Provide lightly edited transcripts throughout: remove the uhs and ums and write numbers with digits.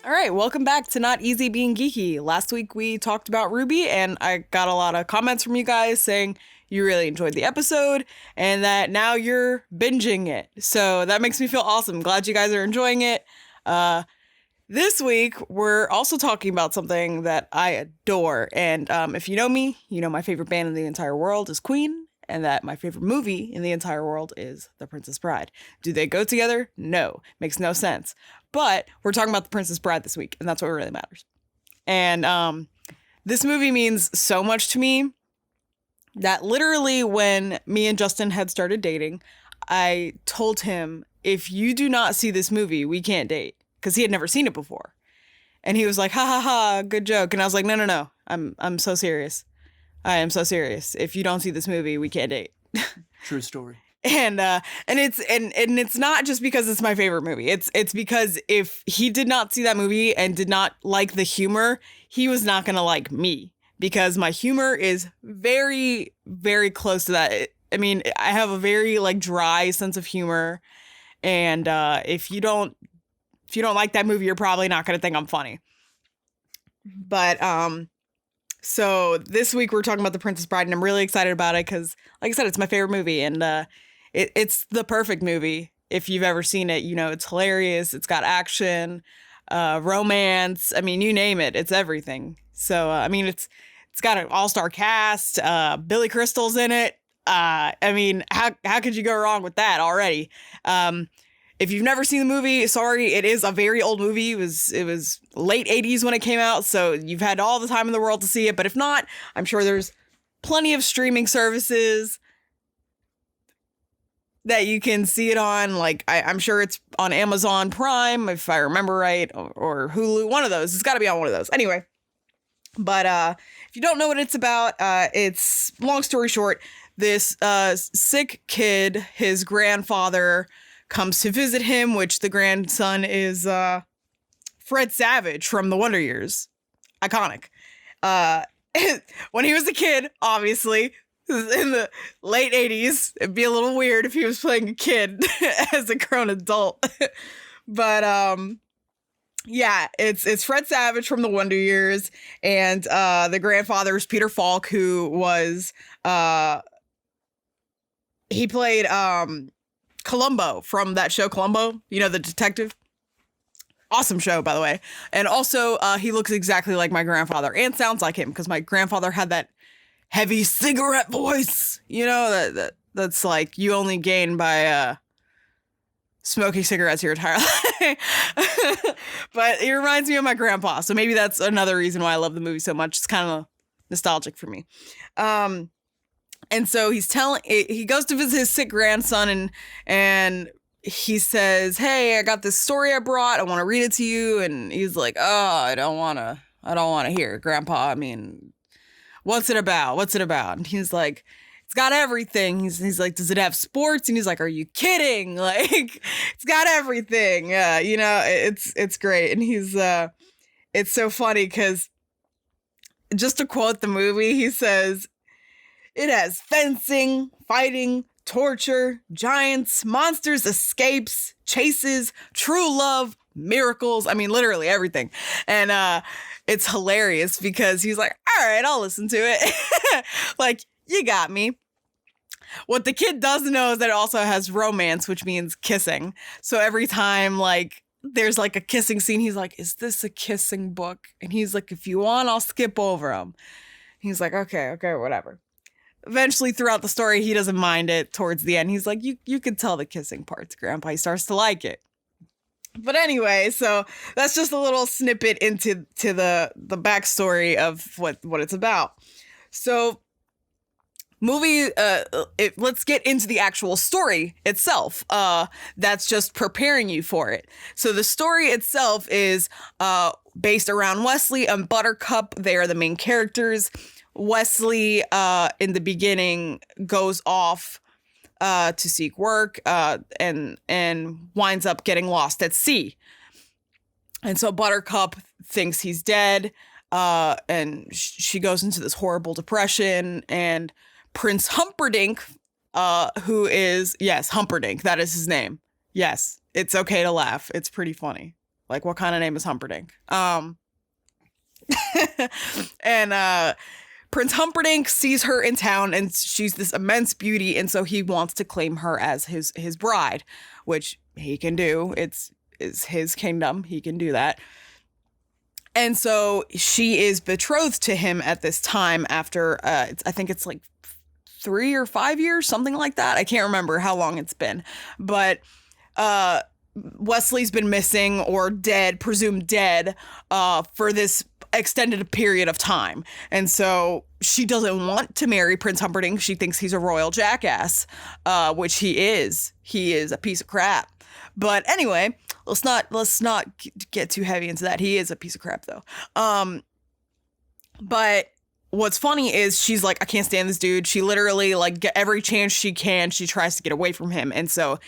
All right, welcome back to Not Easy Being Geeky. Last week we talked about Ruby, and I got a lot of comments from you guys saying you really enjoyed the episode and that now you're binging it. So that makes me feel awesome. Glad you guys are enjoying it. This week we're also talking about something that I adore. And if you know me, you know my favorite band in the entire world is Queen, and that my favorite movie in the entire world is The Princess Bride. Do they go together? No. Makes no sense. But we're talking about The Princess Bride this week, and that's what really matters. And this movie means so much to me that literally when me and Justin had started dating, I told him, if you do not see this movie, we can't date, because he had never seen it before. And he was like, ha ha ha, good joke. And I was like, no, I'm so serious. I am so serious. If you don't see this movie, we can't date. True story. And it's not just because it's my favorite movie. It's because if he did not see that movie and did not like the humor, he was not going to like me, because my humor is very, very close to that. I mean, I have a very dry sense of humor. And if you don't like that movie, you're probably not going to think I'm funny. But so this week we're talking about The Princess Bride, and I'm really excited about it because, like I said, it's my favorite movie, and it's the perfect movie. If you've ever seen it, you know it's hilarious. It's got action, romance. I mean, you name it, it's everything. So I mean, it's got an all-star cast. Billy Crystal's in it. I mean, how could you go wrong with that already? If you've never seen the movie, sorry, it is a very old movie. It was late 80s when it came out, so you've had all the time in the world to see it. But if not, I'm sure there's plenty of streaming services that you can see it on. I'm sure it's on Amazon Prime, if I remember right, or Hulu, one of those. It's got to be on one of those. Anyway, but if you don't know what it's about, it's, long story short, this sick kid, his grandfather comes to visit him, which the grandson is Fred Savage from The Wonder Years. Iconic. When he was a kid, obviously, in the late 80s, it'd be a little weird if he was playing a kid as a grown adult. But yeah, it's Fred Savage from The Wonder Years, and the grandfather is Peter Falk, who was he played Columbo from that show Columbo, you know, the detective. Awesome show, by the way. And also, he looks exactly like my grandfather and sounds like him, because my grandfather had that heavy cigarette voice, you know, that's like you only gain by smoking cigarettes your entire life. But it reminds me of my grandpa, so maybe that's another reason why I love the movie so much. It's kind of nostalgic for me. And so he goes to visit his sick grandson, and he says, hey, I got this story I brought. I want to read it to you. And he's like, oh, I don't want to hear it, Grandpa. I mean, what's it about? And he's like, it's got everything. He's like, does it have sports? And he's like, are you kidding? It's got everything. Yeah, you know, it's great. And it's so funny because, just to quote the movie, he says, it has fencing, fighting, torture, giants, monsters, escapes, chases, true love, miracles. I mean, literally everything. And it's hilarious because he's like, all right, I'll listen to it. You got me. What the kid doesn't know is that it also has romance, which means kissing. So every time, there's a kissing scene, he's like, is this a kissing book? And he's like, if you want, I'll skip over them. He's like, okay, whatever. Eventually, throughout the story, he doesn't mind it. Towards the end, he's like, you could tell the kissing parts, Grandpa. He starts to like it. But anyway, so that's just a little snippet into the backstory of what it's about. So, let's get into the actual story itself. That's just preparing you for it. So the story itself is based around Wesley and Buttercup. They are the main characters. Wesley, in the beginning, goes off to seek work and winds up getting lost at sea. And so Buttercup thinks he's dead, and she goes into this horrible depression. And Prince Humperdinck, who is, yes, Humperdinck, that is his name. Yes, it's okay to laugh. It's pretty funny. Like, what kind of name is Humperdinck? And Prince Humperdinck sees her in town, and she's this immense beauty, and so he wants to claim her as his bride, which he can do. It's his kingdom. He can do that. And so she is betrothed to him at this time after, I think it's like 3 or 5 years, something like that. I can't remember how long it's been. But Wesley's been missing or dead, presumed dead, for this extended period of time. And so she doesn't want to marry Prince Humperdinck. She thinks he's a royal jackass, which he is. He is a piece of crap. But anyway, let's not get too heavy into that. He is a piece of crap, though. But what's funny is she's like, I can't stand this dude. She literally, like, get every chance she can, she tries to get away from him. And so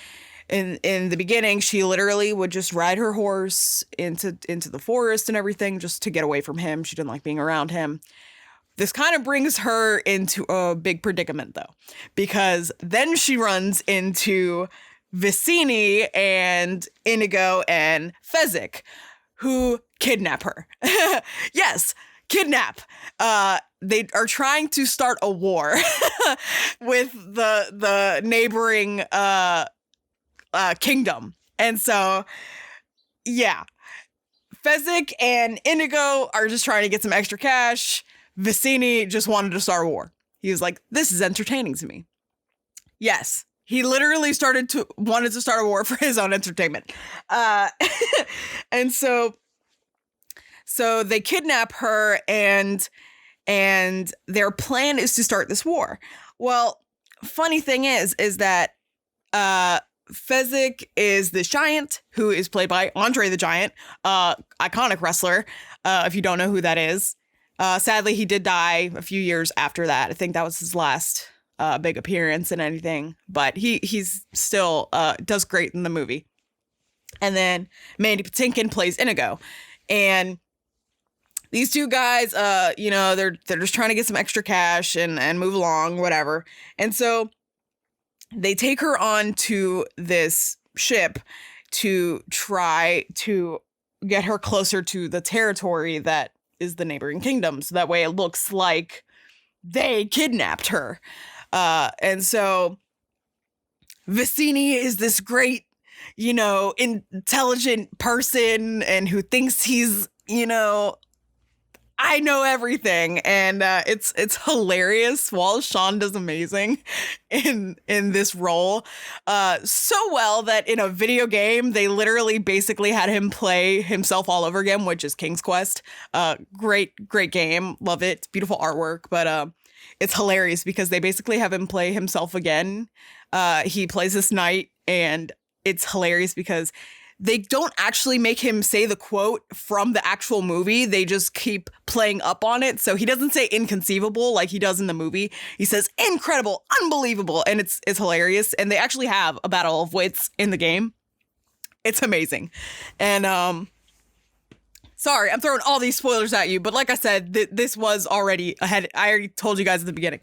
in the beginning, she literally would just ride her horse into the forest and everything just to get away from him. She didn't like being around him. This kind of brings her into a big predicament, though, because then she runs into Vicini and Inigo and Fezzik, who kidnap her. Yes, kidnap. They are trying to start a war with the neighboring kingdom. And so, yeah, Fezzik and Inigo are just trying to get some extra cash. Vicini just wanted to start a war. He was like, this is entertaining to me. Yes. He literally wanted to start a war for his own entertainment. And so they kidnap her, and their plan is to start this war. Well, funny thing is that Fezzik is this giant who is played by Andre the Giant, iconic wrestler, if you don't know who that is. Sadly, he did die a few years after that. I think that was his last big appearance in anything, but he's still does great in the movie. And then Mandy Patinkin plays Inigo, and these two guys, they're just trying to get some extra cash and move along, whatever. And so they take her on to this ship to try to get her closer to the territory that is the neighboring kingdom, so that way it looks like they kidnapped her. And so Vicini is this great, intelligent person, and who thinks he's, I know everything. And it's hilarious. Wallace Shawn does amazing in this role. So well that in a video game, they literally basically had him play himself all over again, which is King's Quest. Great game. Love it. It's beautiful artwork. But it's hilarious because they basically have him play himself again. He plays this knight, and it's hilarious because they don't actually make him say the quote from the actual movie. They just keep playing up on it. So he doesn't say inconceivable like he does in the movie. He says incredible, unbelievable, and it's hilarious. And they actually have a battle of wits in the game. It's amazing. And sorry, I'm throwing all these spoilers at you, but like I said, this was already ahead. I already told you guys at the beginning.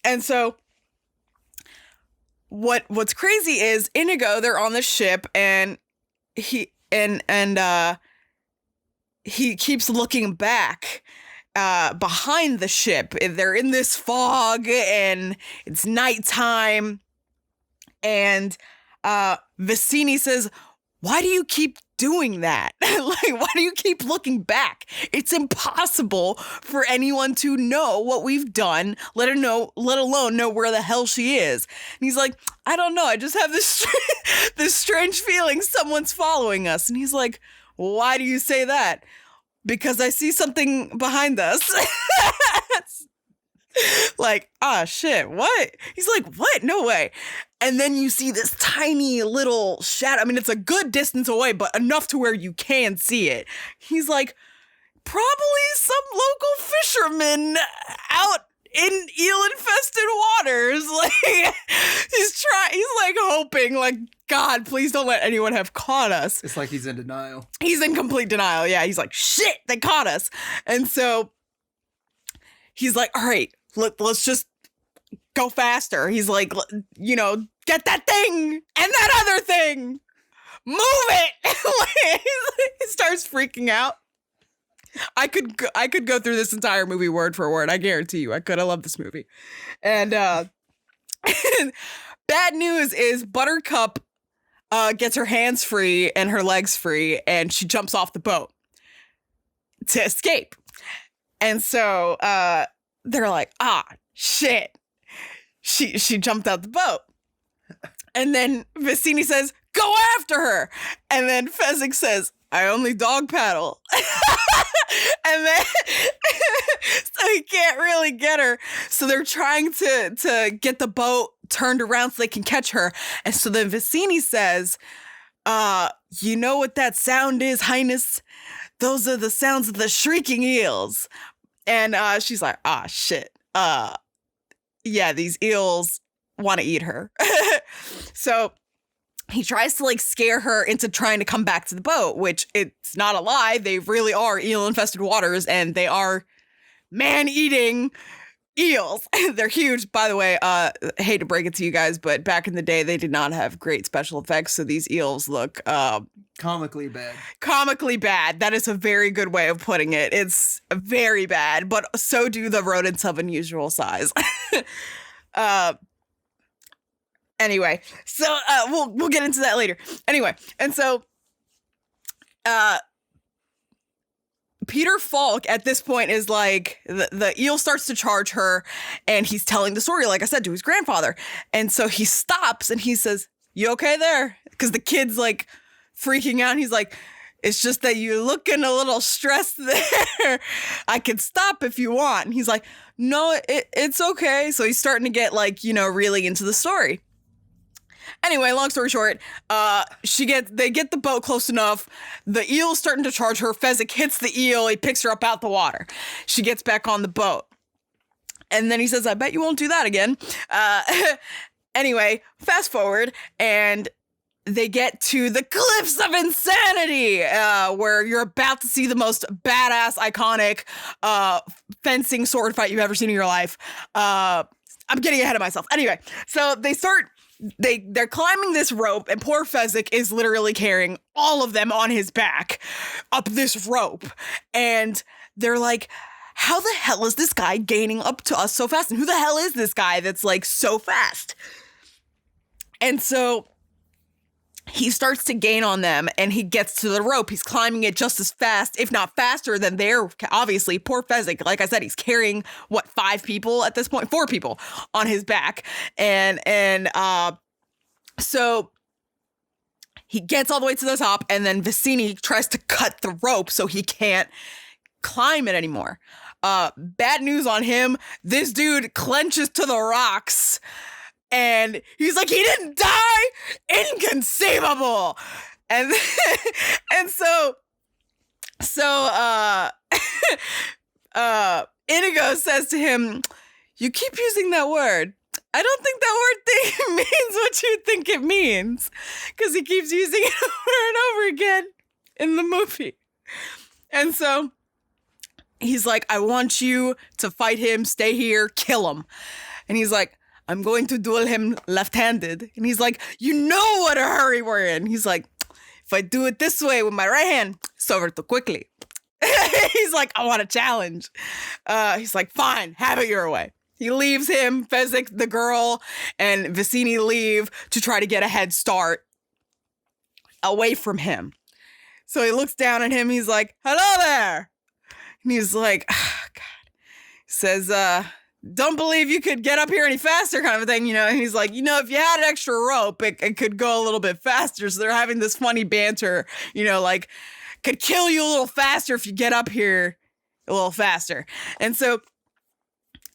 And so what's crazy is Inigo, they're on the ship, and he keeps looking back behind the ship. They're in this fog, and it's nighttime, and Vicini says, why do you keep doing that? Like, why do you keep looking back? It's impossible for anyone to know what we've done, let alone know where the hell she is. And he's like, I don't know. I just have this this strange feeling someone's following us. And he's like, why do you say that? Because I see something behind us. Like, shit, what? He's like, what? No way. And then you see this tiny little shadow. I mean, it's a good distance away, but enough to where you can see it. He's like, probably some local fisherman out in eel-infested waters. Like, he's like hoping, like, God, please don't let anyone have caught us. It's like he's in denial. He's in complete denial. Yeah, he's like, shit, they caught us. And so he's like, all right, let's just go faster. He's like, get that thing and that other thing move it. He starts freaking out. I could go through this entire movie word for word. I guarantee you I could. I love this movie. And bad news is Buttercup gets her hands free and her legs free, and she jumps off the boat to escape. And so they're like, shit. She jumped out the boat. And then Vicini says, go after her. And then Fezzik says, I only dog paddle. And then so he can't really get her. So they're trying to get the boat turned around so they can catch her. And so then Vicini says, you know what that sound is, Highness? Those are the sounds of the shrieking eels. And she's like, shit. Yeah, these eels want to eat her. So he tries to like scare her into trying to come back to the boat, which it's not a lie. They really are eel-infested waters, and they are man-eating eels. They're huge, by the way. I hate to break it to you guys, but back in the day, they did not have great special effects, so these eels look comically bad. Comically bad. That is a very good way of putting it. It's very bad, but so do the rodents of unusual size. Anyway, so we'll get into that later. Anyway, and so Peter Falk at this point is like, the eel starts to charge her, and he's telling the story, like I said, to his grandfather. And so he stops and he says, you okay there? Because the kid's like freaking out. And he's like, it's just that you're looking a little stressed there. I can stop if you want. And he's like, no, it's okay. So he's starting to get like, really into the story. Anyway, long story short, they get the boat close enough. The eel's starting to charge her. Fezzik hits the eel. He picks her up out the water. She gets back on the boat. And then he says, I bet you won't do that again. Anyway, fast forward, and they get to the Cliffs of Insanity, where you're about to see the most badass, iconic fencing sword fight you've ever seen in your life. I'm getting ahead of myself. Anyway, so they're climbing this rope, and poor Fezzik is literally carrying all of them on his back up this rope. And they're like, how the hell is this guy gaining up to us so fast? And who the hell is this guy that's like so fast? And so he starts to gain on them, and he gets to the rope. He's climbing it just as fast, if not faster than they're, obviously. Poor Fezzik, like I said, he's carrying, 5 people at this point? 4 people on his back. And so he gets all the way to the top, and then Vicini tries to cut the rope so he can't climb it anymore. Bad news on him. This dude clenches to the rocks, and he's like, he didn't die? Inconceivable! And so Inigo says to him, you keep using that word. I don't think that word thing means what you think it means. Because he keeps using it over and over again in the movie. And so he's like, I want you to fight him, stay here, kill him. And he's like, I'm going to duel him left-handed. And he's like, you know what a hurry we're in. He's like, if I do it this way with my right hand, it's over too quickly. He's like, I want a challenge. He's like, fine, have it your way. He leaves him, Fezzik, the girl, and Vicini leave to try to get a head start away from him. So he looks down at him. He's like, hello there. And he's like, God. He says, don't believe you could get up here any faster, kind of a thing, And he's like, if you had an extra rope, it could go a little bit faster. So they're having this funny banter, like, could kill you a little faster if you get up here a little faster. And so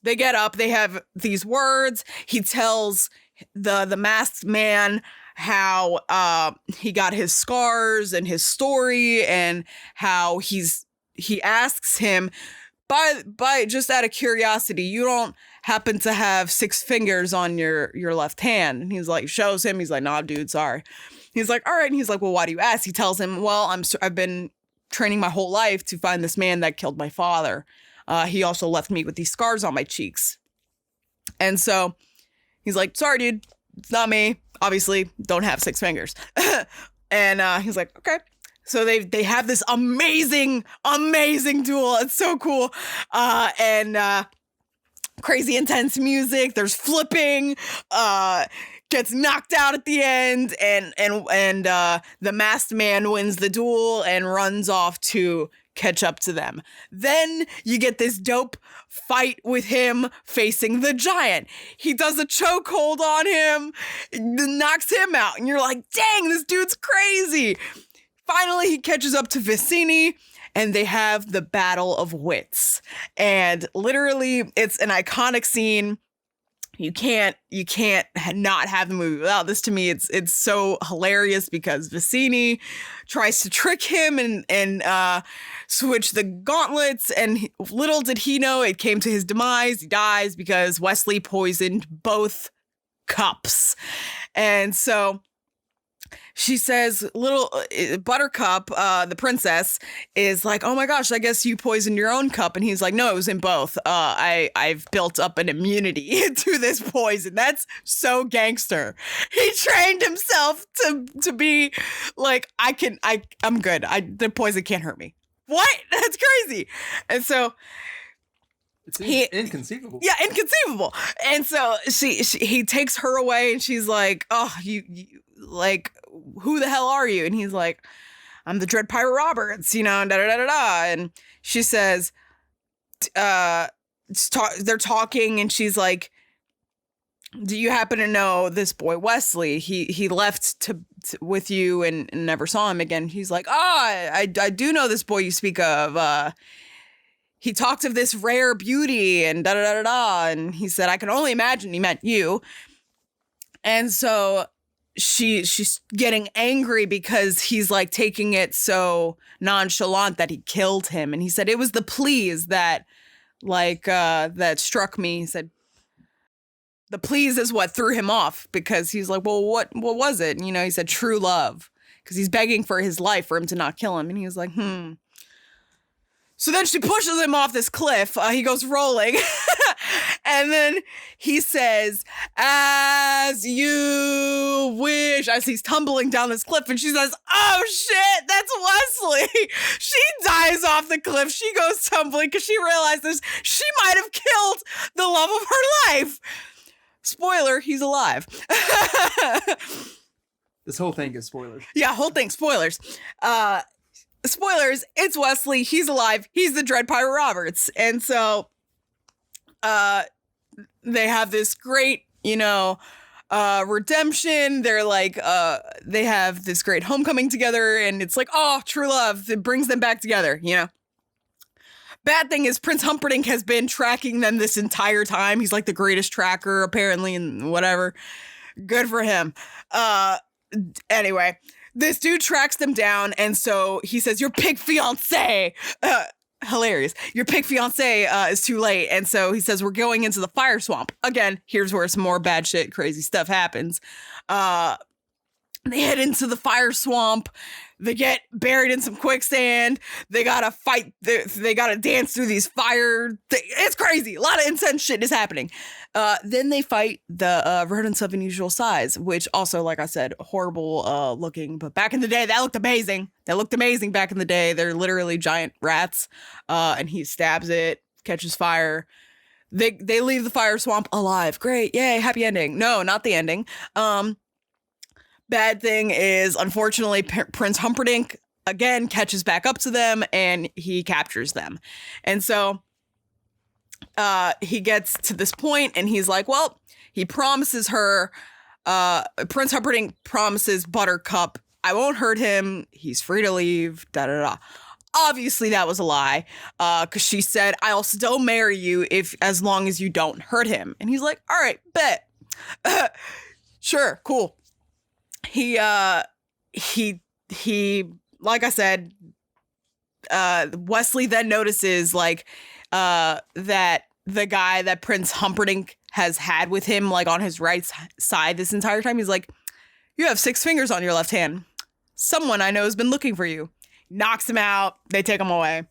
they get up, they have these words. He tells the masked man how he got his scars and his story, and how he asks him, by just out of curiosity, you don't happen to have 6 fingers on your left hand? And he's like, shows him. He's like, nah, dude, sorry. He's like, all right. And he's like, well, why do you ask? He tells him, well, I've been training my whole life to find this man that killed my father. He also left me with these scars on my cheeks. And so he's like, sorry, dude, it's not me. Obviously, don't have 6 fingers. And he's like, okay. So they have this amazing duel. It's so cool. And crazy intense music. There's flipping. Gets knocked out at the end, and the masked man wins the duel and runs off to catch up to them. Then you get this dope fight with him facing the giant. He does a chokehold on him, knocks him out, and you're like, dang, this dude's crazy. Finally, he catches up to Vicini, and they have the battle of wits. And literally, it's an iconic scene. You can't not have the movie without this. To me, it's so hilarious because Vicini tries to trick him and switch the gauntlets, and little did he know it came to his demise. He dies because Wesley poisoned both cups. And so she says, little Buttercup, the princess, is like, oh my gosh, I guess you poisoned your own cup. And he's like, no, it was in both. I've built up an immunity to this poison. That's so gangster. He trained himself to be like, I'm good. The poison can't hurt me. What? That's crazy. And so it's inconceivable. Yeah, inconceivable. And so he takes her away, and she's like, oh, you like, who the hell are you? And he's like, I'm the Dread Pirate Roberts, and da-da-da-da-da. And she says, they're talking, and she's like, do you happen to know this boy Wesley? He left with you and never saw him again. He's like, I do know this boy you speak of. He talked of this rare beauty and da-da-da-da-da. And he said, I can only imagine he meant you. And so she's getting angry because he's like taking it so nonchalant that he killed him. And he said, it was the please that that struck me. He said, the please is what threw him off, because he's like, well, what was it? And, he said true love, because he's begging for his life for him to not kill him. And he was like, So then she pushes him off this cliff. He goes rolling. And then he says, as you wish, as he's tumbling down this cliff. And she says, oh shit, that's Wesley. She dies off the cliff. She goes tumbling because she realizes she might have killed the love of her life. Spoiler, he's alive. This whole thing is spoilers. Yeah, whole thing, spoilers. Spoilers, it's Wesley. He's alive. He's the Dread Pirate Roberts. And so they have this great, redemption. They're like, they have this great homecoming together, and it's like, oh, true love. It brings them back together, Bad thing is Prince Humperdinck has been tracking them this entire time. He's like the greatest tracker, apparently, and whatever. Good for him. Anyway, this dude tracks them down, and so he says, your pig fiancé, hilarious. Your pig fiancé is too late. And so he says, we're going into the fire swamp. Again, here's where some more bad shit, crazy stuff happens. They head into the fire swamp. They get buried in some quicksand. They gotta fight. They gotta dance through these fire. It's crazy. A lot of intense shit is happening. Then they fight the rodents of unusual size, which also, like I said, horrible looking. But back in the day, that looked amazing. That looked amazing back in the day. They're literally giant rats. And he stabs it, catches fire. They leave the fire swamp alive. Great. Yay. Happy ending. No, not the ending. Bad thing is, unfortunately, Prince Humperdinck, again, catches back up to them, and he captures them. And so he gets to this point, and he's like, well, he promises her, Prince Humperdinck promises Buttercup, I won't hurt him, he's free to leave, da-da-da. Obviously, that was a lie, because she said, I'll still marry you as long as you don't hurt him. And he's like, all right, bet. Sure, cool. He, like I said, Wesley then notices, that the guy that Prince Humperdinck has had with him, on his right side this entire time, he's like, you have 6 fingers on your left hand. Someone I know has been looking for you. Knocks him out. They take him away.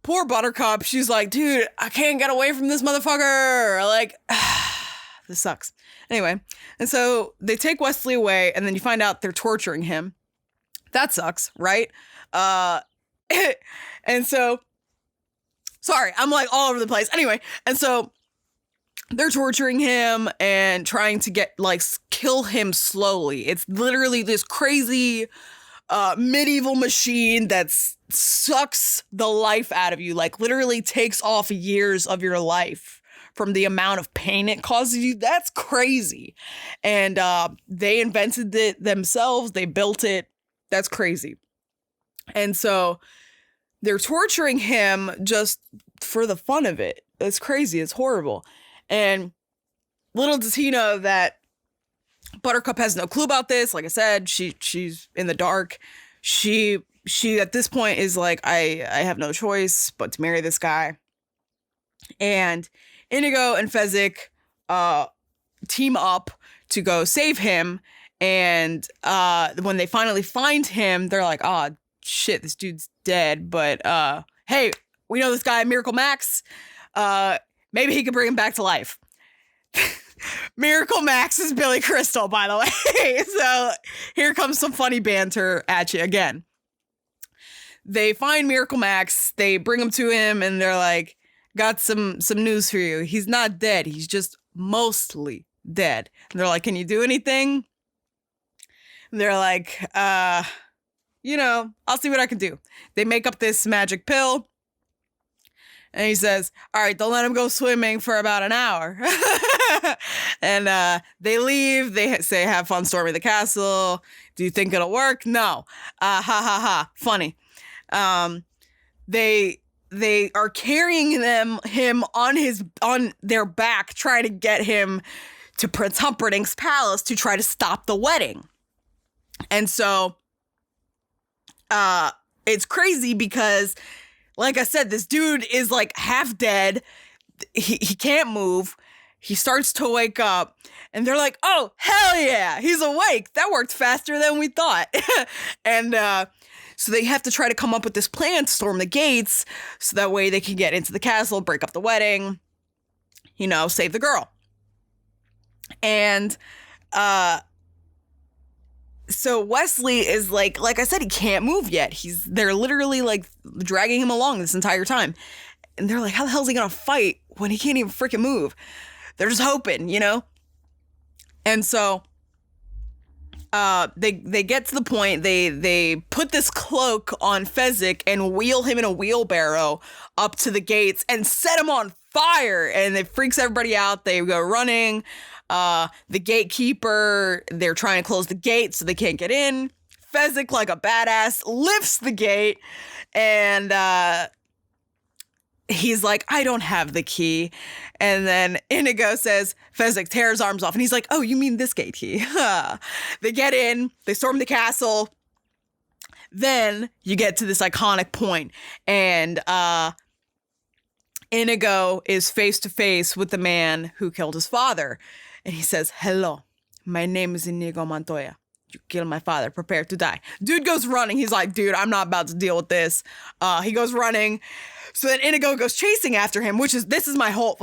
Poor Buttercup. She's like, dude, I can't get away from this motherfucker. This sucks. Anyway, and so they take Wesley away, and then you find out they're torturing him. That sucks, right? And so, sorry, I'm like all over the place. Anyway, and so they're torturing him and trying to get like kill him slowly. It's literally this crazy medieval machine that sucks the life out of you, like literally takes off years of your life from the amount of pain it causes you. That's crazy. And they invented it themselves. They built it. That's crazy. And so they're torturing him just for the fun of it. It's crazy. It's horrible. And little does he know that Buttercup has no clue about this. Like I said, she's in the dark. She at this point is like, I have no choice but to marry this guy. And Inigo and Fezzik team up to go save him. And when they finally find him, they're like, oh, shit, this dude's dead. But hey, we know this guy, Miracle Max. Maybe he could bring him back to life. Miracle Max is Billy Crystal, by the way. So here comes some funny banter at you again. They find Miracle Max, they bring him to him, and they're like, got some news for you. He's not dead. He's just mostly dead. And they're like, can you do anything? And they're like, I'll see what I can do. They make up this magic pill. And he says, all right, don't let him go swimming for about an hour. And they leave. They say, have fun storming the castle. Do you think it'll work? No. Ha ha ha. Funny. They are carrying him on their back, trying to get him to Prince Humperdinck's palace to try to stop the wedding. And so it's crazy because, like I said, this dude is like half dead. He can't move. He starts to wake up and they're like, oh, hell yeah, he's awake. That worked faster than we thought. And so they have to try to come up with this plan to storm the gates so that way they can get into the castle, break up the wedding, save the girl. And so Wesley is like I said, he can't move yet. They're literally like dragging him along this entire time. And they're like, how the hell is he going to fight when he can't even freaking move? They're just hoping, And so they get to the point, they put this cloak on Fezzik and wheel him in a wheelbarrow up to the gates and set him on fire. And it freaks everybody out. They go running. The gatekeeper, they're trying to close the gate so they can't get in. Fezzik, like a badass, lifts the gate and he's like, I don't have the key. And then Inigo says, Fezzik, tear his arms off. And he's like, oh, you mean this gate key? They get in, they storm the castle. Then you get to this iconic point, and Inigo is face to face with the man who killed his father. And he says, hello, my name is Inigo Montoya. You killed my father. Prepare to die. Dude goes running. He's like, dude, I'm not about to deal with this. He goes running. So then Inigo goes chasing after him, this is my whole,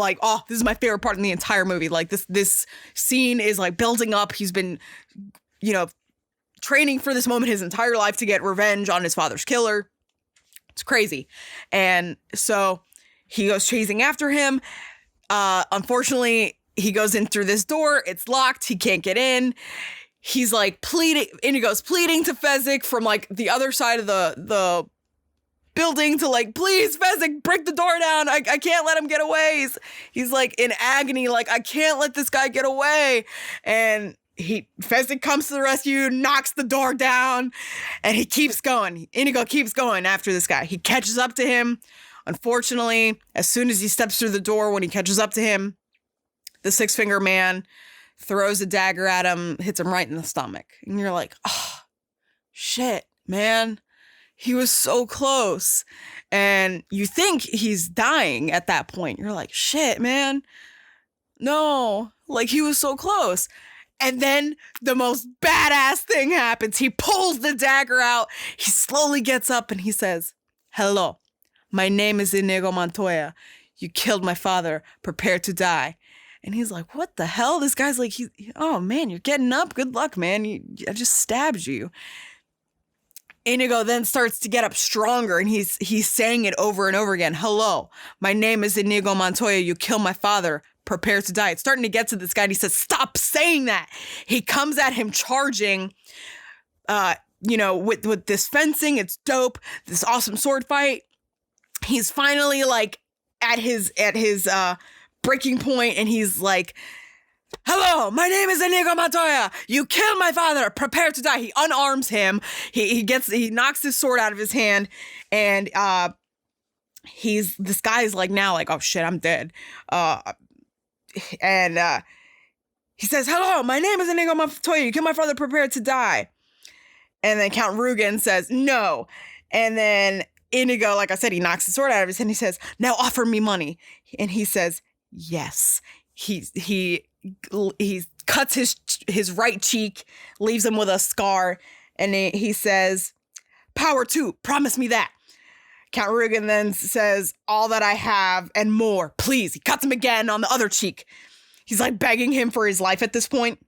this is my favorite part in the entire movie. Like this scene is like building up. He's been, training for this moment his entire life to get revenge on his father's killer. It's crazy. And so he goes chasing after him. Unfortunately, he goes in through this door. It's locked. He can't get in. He's like pleading. Inigo's pleading to Fezzik from like the other side of the building to like, please, Fezzik, break the door down. I can't let him get away. He's like in agony, like, I can't let this guy get away. And Fezzik comes to the rescue, knocks the door down, and he keeps going. Inigo keeps going after this guy. He catches up to him. Unfortunately, as soon as he steps through the door, when he catches up to him, the six-finger man throws a dagger at him, hits him right in the stomach. And you're like, oh, shit, man. He was so close. And you think he's dying at that point. You're like, shit, man. No, like he was so close. And then the most badass thing happens. He pulls the dagger out. He slowly gets up and he says, hello, my name is Inigo Montoya. You killed my father. Prepare to die. And he's like, what the hell? This guy's like, oh man, you're getting up. Good luck, man. I just stabbed you. Inigo then starts to get up stronger, and he's saying it over and over again. Hello, my name is Inigo Montoya. You killed my father. Prepare to die. It's starting to get to this guy, and he says, stop saying that. He comes at him charging, with this fencing. It's dope. This awesome sword fight. He's finally like at his breaking point, and he's like, hello, my name is Inigo Montoya. You killed my father. Prepare to die. He unarms him. He knocks his sword out of his hand, and this guy is like now like, oh shit, I'm dead. And he says, hello, my name is Inigo Montoya. You killed my father. Prepare to die. And then Count Rugen says no. And then Inigo, like I said, he knocks the sword out of his hand. He says, now offer me money. And he says, yes. He cuts his right cheek, leaves him with a scar, and he says, power 2, promise me that. Count Rugen then says, all that I have and more, please. He cuts him again on the other cheek. He's like begging him for his life at this point.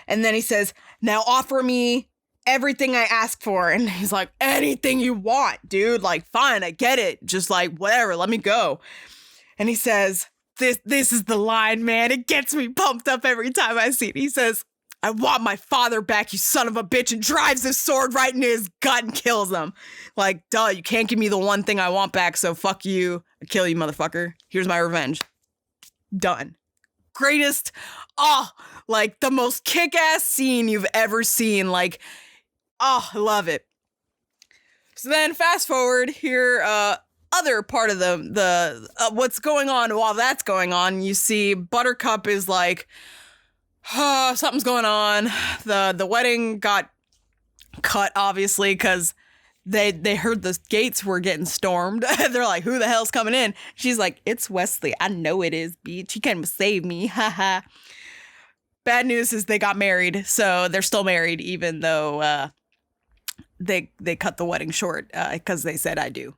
And then he says, now offer me everything I asked for. And he's like, anything you want, dude. Like, fine, I get it. Just like, whatever, let me go. And he says, This is the line, man. It gets me pumped up every time I see it. He says, I want my father back, you son of a bitch, and drives his sword right into his gut and kills him. Like, duh, you can't give me the one thing I want back, so fuck you. I kill you, motherfucker. Here's my revenge. Done. Greatest, like the most kick-ass scene you've ever seen. Like, I love it. So then fast forward here, other part of the what's going on while that's going on, you see Buttercup is like, something's going on. The wedding got cut, obviously, because they heard the gates were getting stormed. They're like, who the hell's coming in? She's like, it's Wesley. I know it is, bitch. He came to save me. Haha. Bad news is they got married, so they're still married, even though they cut the wedding short because they said I do.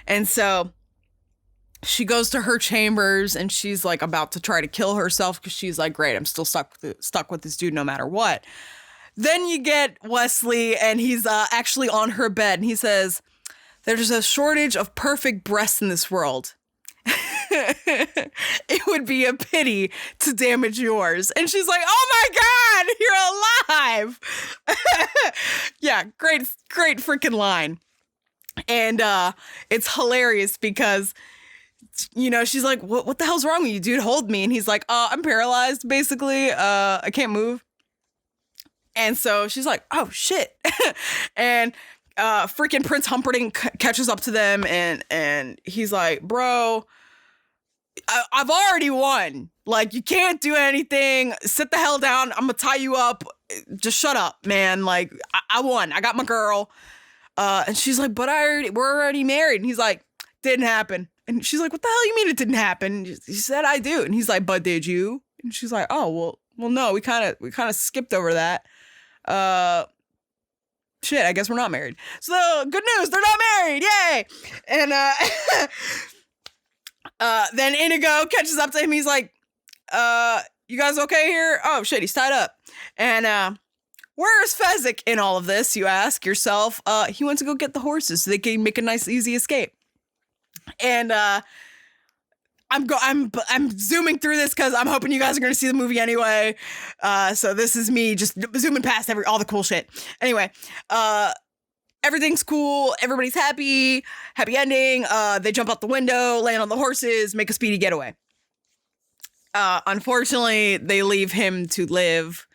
And so she goes to her chambers, and she's like about to try to kill herself because she's like, great, I'm still stuck with this dude no matter what. Then you get Wesley, and he's actually on her bed, and he says, there's a shortage of perfect breasts in this world. It would be a pity to damage yours. And she's like, oh my God, you're alive. Yeah, great freaking line. And it's hilarious because, she's like, what the hell's wrong with you, dude? Hold me. And he's like, I'm paralyzed, basically. I can't move. And so she's like, oh, shit. And freaking Prince Humperdinck catches up to them, and he's like, bro, I've already won. Like, you can't do anything. Sit the hell down. I'm going to tie you up. Just shut up, man. Like, I won. I got my girl. And she's like, but we're already married. And he's like, didn't happen. And she's like, what the hell you mean it didn't happen? And he said, I do. And he's like, but did you? And she's like, oh, well, no, we kind of skipped over that. Shit, I guess we're not married. So good news, they're not married. Yay. And, then Inigo catches up to him. He's like, you guys okay here? Oh shit, he's tied up. And, where's Fezzik in all of this, you ask yourself? He went to go get the horses so they can make a nice, easy escape. And I'm zooming through this because I'm hoping you guys are going to see the movie anyway. So this is me just zooming past all the cool shit. Anyway, everything's cool. Everybody's happy. Happy ending. They jump out the window, land on the horses, make a speedy getaway. Unfortunately, they leave him to live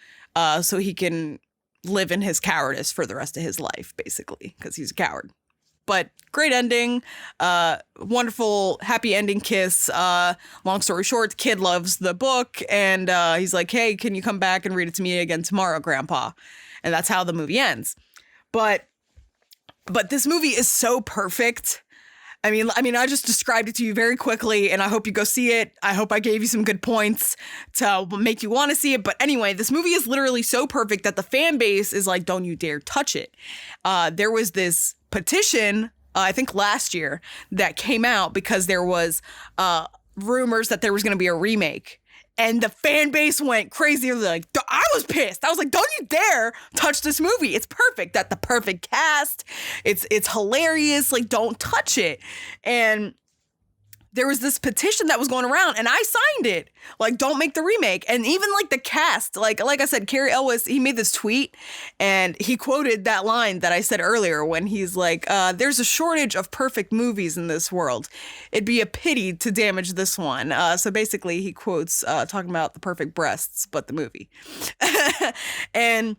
so he can live in his cowardice for the rest of his life, basically, because he's a coward. But great ending, wonderful, happy ending kiss. Long story short, the kid loves the book, and he's like, hey, can you come back and read it to me again tomorrow, Grandpa? And that's how the movie ends. But this movie is so perfect. I mean, I just described it to you very quickly, and I hope you go see it. I hope I gave you some good points to make you want to see it. But anyway, this movie is literally so perfect that the fan base is like, don't you dare touch it. There was this petition, I think last year, that came out because there was rumors that there was going to be a remake. And the fan base went crazy. Like, I was pissed. I was like, don't you dare touch this movie. It's perfect. Got the perfect cast. It's hilarious. Like, don't touch it. And there was this petition that was going around and I signed it. Like, don't make the remake. And even like the cast, like I said, Cary Elwes, he made this tweet and he quoted that line that I said earlier when he's like, there's a shortage of perfect movies in this world. It'd be a pity to damage this one. So basically he quotes talking about the perfect breasts, but the movie. And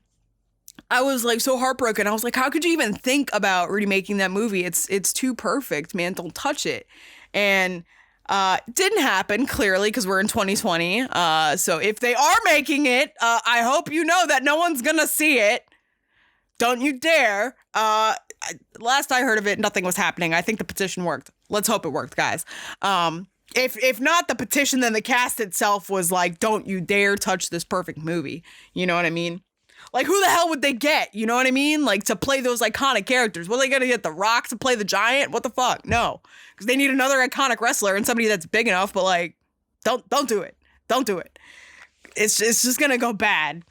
I was like so heartbroken. I was like, how could you even think about remaking that movie? It's too perfect, man. Don't touch it. And didn't happen, clearly, because we're in 2020. So if they are making it, I hope you know that no one's going to see it. Don't you dare. Last I heard of it, nothing was happening. I think the petition worked. Let's hope it worked, guys. If not the petition, then the cast itself was like, don't you dare touch this perfect movie. You know what I mean? Like, who the hell would they get? You know what I mean? Like, to play those iconic characters. What are they going to get? The Rock to play the Giant? What the fuck? No. Because they need another iconic wrestler and somebody that's big enough, but, like, don't do it. Don't do it. It's just going to go bad.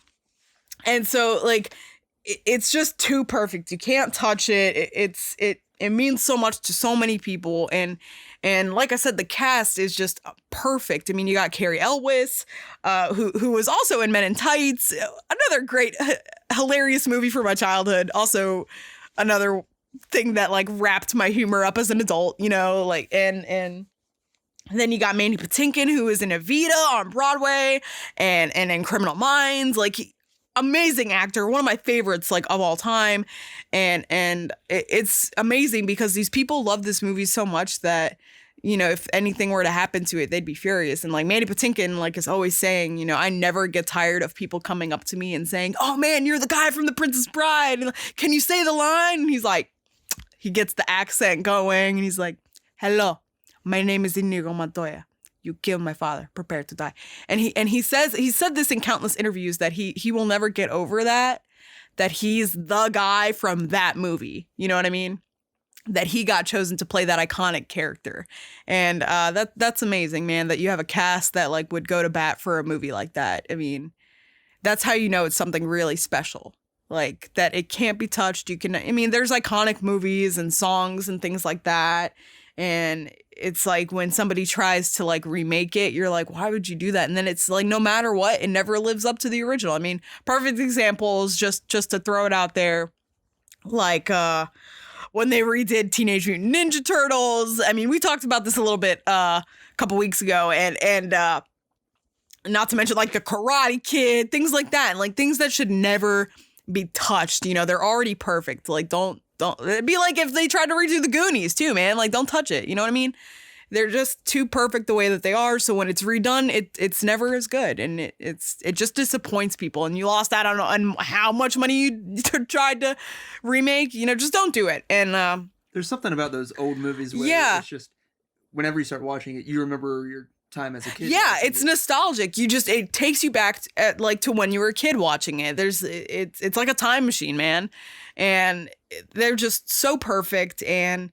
And so, like, it's just too perfect. You can't touch it. It means so much to so many people. And like I said, the cast is just perfect. I mean, you got Cary Elwes, who was also in Men in Tights, another great, hilarious movie from my childhood. Also, another thing that like wrapped my humor up as an adult, you know, like and then you got Mandy Patinkin, who is in Evita on Broadway, and in Criminal Minds, like. Amazing actor, one of my favorites like of all time, and it's amazing because these people love this movie so much that, you know, if anything were to happen to it, they'd be furious. And like Mandy Patinkin like is always saying, you know, I never get tired of people coming up to me and saying, oh man, you're the guy from The Princess Bride, and, can you say the line? And he's like, he gets the accent going and he's like, hello, my name is Inigo Montoya. You killed my father. Prepare to die. And he said this in countless interviews that he will never get over that he's the guy from that movie. You know what I mean? That he got chosen to play that iconic character. And that's amazing, man, that you have a cast that like would go to bat for a movie like that. I mean, that's how you know it's something really special. Like that it can't be touched. There's iconic movies and songs and things like that. And it's like when somebody tries to like remake it, you're like, why would you do that? And then it's like, no matter what, it never lives up to the original. I mean, perfect examples, just to throw it out there, like when they redid Teenage Mutant Ninja Turtles. I mean, we talked about this a little bit a couple weeks ago, and not to mention like the Karate Kid, things like that, and like things that should never be touched. You know, they're already perfect. Like, don't. It'd be like if they tried to redo the Goonies too, man. Like, don't touch it. You know what I mean? They're just too perfect the way that they are. So when it's redone, it's never as good, and it just disappoints people. And you lost out on how much money you tried to remake. You know, just don't do it. And there's something about those old movies where it's just whenever you start watching it, you remember your time as a kid. Yeah, it's nostalgic. It takes you back to when you were a kid watching it. It's like a time machine, man. And they're just so perfect, and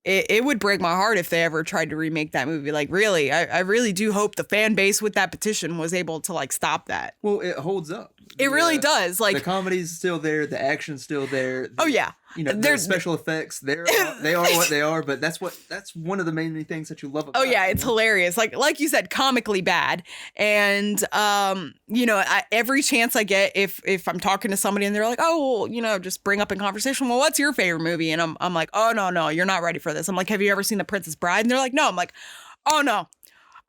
it would break my heart if they ever tried to remake that movie. Like, really, I really do hope the fan base with that petition was able to like stop that. Well, it holds up. It really does. Like, the comedy's still there, the action's still there. Oh yeah, you know, there's special effects. They are what they are. But that's one of the main things that you love about. Oh yeah, it's hilarious. Like you said, comically bad. And you know, every chance I get, if I'm talking to somebody and they're like, oh, well, you know, just bring up in conversation, well, what's your favorite movie? And I'm like, oh no, you're not ready for this. I'm like, have you ever seen The Princess Bride? And they're like, no. I'm like, oh no.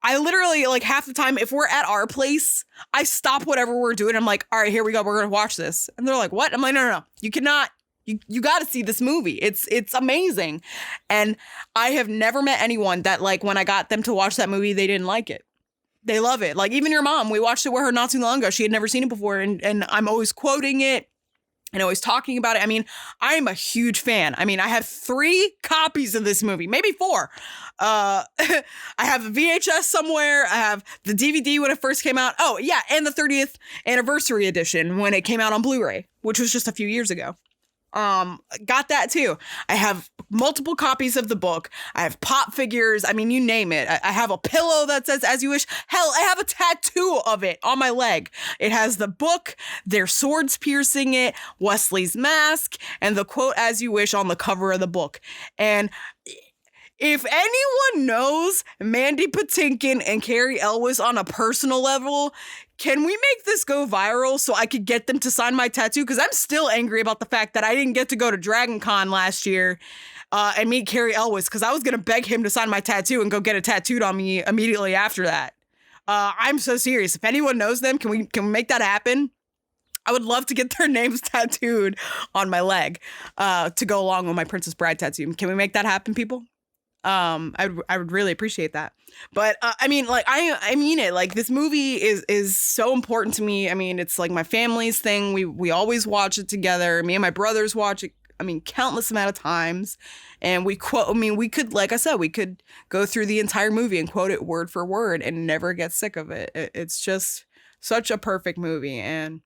I literally, like, half the time, if we're at our place, I stop whatever we're doing. I'm like, all right, here we go. We're going to watch this. And they're like, what? I'm like, no. You cannot. You got to see this movie. It's amazing. And I have never met anyone that, like, when I got them to watch that movie, they didn't like it. They love it. Like, even your mom, we watched it with her not too long ago. She had never seen it before. And I'm always quoting it and always talking about it. I mean, I'm a huge fan. I mean, I have 3 copies of this movie, maybe 4. I have a VHS somewhere. I have the DVD when it first came out. Oh, yeah, and the 30th anniversary edition when it came out on Blu-ray, which was just a few years ago. Got that too. I have multiple copies of the book. I have pop figures. I mean, you name it. I have a pillow that says "As You Wish." Hell, I have a tattoo of it on my leg. It has the book, their swords piercing it, Wesley's mask, and the quote "As You Wish" on the cover of the book. And if anyone knows Mandy Patinkin and Carrie Elwes on a personal level, can we make this go viral so I could get them to sign my tattoo? Because I'm still angry about the fact that I didn't get to go to Dragon Con last year and meet Carrie Elwes, because I was going to beg him to sign my tattoo and go get it tattooed on me immediately after that. I'm so serious. If anyone knows them, can we make that happen? I would love to get their names tattooed on my leg to go along with my Princess Bride tattoo. Can we make that happen, people? I would really appreciate that. But I mean, like, I mean it. Like, this movie is so important to me. I mean, it's like my family's thing. We always watch it together. Me and my brothers watch it, I mean, countless amount of times. And we quote, I mean, we could, like I said, we could go through the entire movie and quote it word for word and never get sick of it. It's just such a perfect movie. And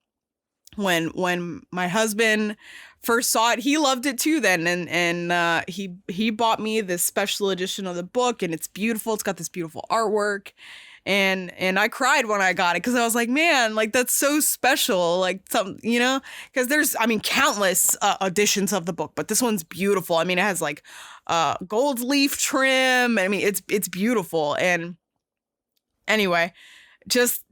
when my husband first saw it, he loved it too then, and he bought me this special edition of the book, and it's beautiful. It's got this beautiful artwork, and I cried when I got it, because I was like, man, like, that's so special, like, some, you know, because there's, I mean, countless editions of the book, but this one's beautiful. I mean, it has like gold leaf trim. I mean, it's beautiful. And anyway, just,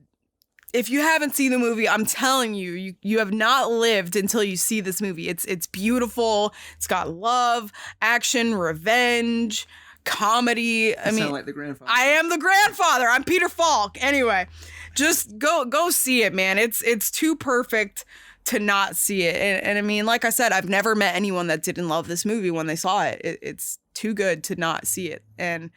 if you haven't seen the movie, I'm telling you, you have not lived until you see this movie. It's beautiful. It's got love, action, revenge, comedy. I mean, sound like the grandfather. I am the grandfather. I'm Peter Falk. Anyway, just go see it, man. It's too perfect to not see it. And I mean, like I said, I've never met anyone that didn't love this movie when they saw it. It's too good to not see it. And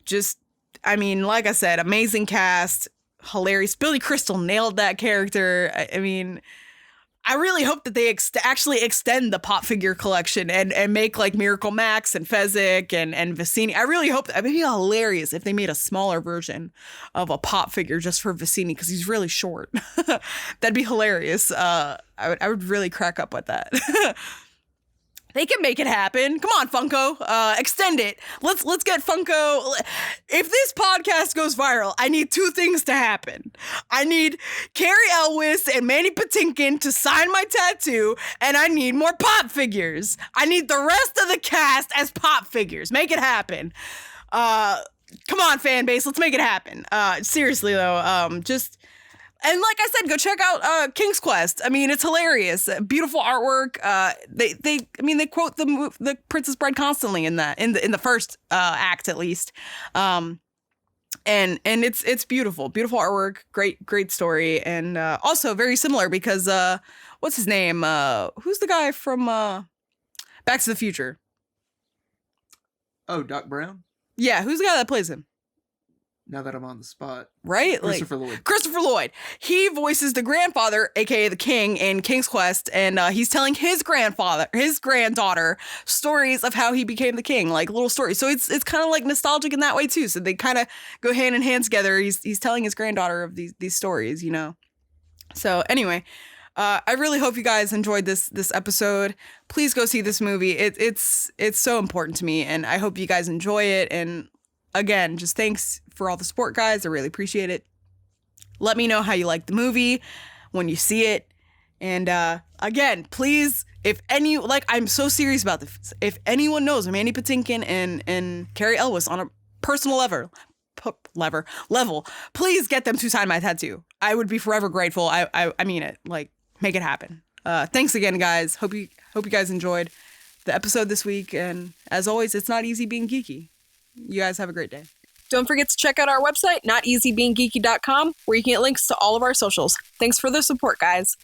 just, I mean, like I said, amazing cast. Hilarious. Billy Crystal nailed that character. I mean, I really hope that they actually extend the pop figure collection and make like Miracle Max and Fezzik and Vicini. I really hope that. It'd be hilarious if they made a smaller version of a pop figure just for Vicini, because he's really short. That'd be hilarious. I would really crack up with that. They can make it happen. Come on, Funko. Extend it. Let's get Funko. If this podcast goes viral, I need two things to happen. I need Carrie Elwes and Mandy Patinkin to sign my tattoo, and I need more pop figures. I need the rest of the cast as pop figures. Make it happen. Come on, fan base. Let's make it happen. Seriously, though, just... And like I said, go check out King's Quest. I mean, it's hilarious. Beautiful artwork. They quote the Princess Bride constantly in the first act, at least. And it's beautiful. Beautiful artwork. Great story. And also very similar because what's his name? Who's the guy from Back to the Future? Oh, Doc Brown? Yeah, who's the guy that plays him? Now that I'm on the spot. Right? Christopher Lloyd. Christopher Lloyd. He voices the grandfather, aka the king, in King's Quest, and he's telling his granddaughter, stories of how he became the king, like little stories. So it's kind of like nostalgic in that way too. So they kind of go hand in hand together. He's telling his granddaughter of these stories, you know. So anyway, I really hope you guys enjoyed this episode. Please go see this movie. It's so important to me, and I hope you guys enjoy it. And again, just thanks for all the support, guys. I really appreciate it. Let me know how you like the movie when you see it. And again, please, if any, like, I'm so serious about this. If anyone knows Mandy Patinkin and Carrie Elwes on a personal level, please get them to sign my tattoo. I would be forever grateful. I mean it. Like, make it happen. Thanks again, guys. Hope you guys enjoyed the episode this week. And as always, it's not easy being geeky. You guys have a great day. Don't forget to check out our website, noteasybeingeeky.com, where you can get links to all of our socials. Thanks for the support, guys.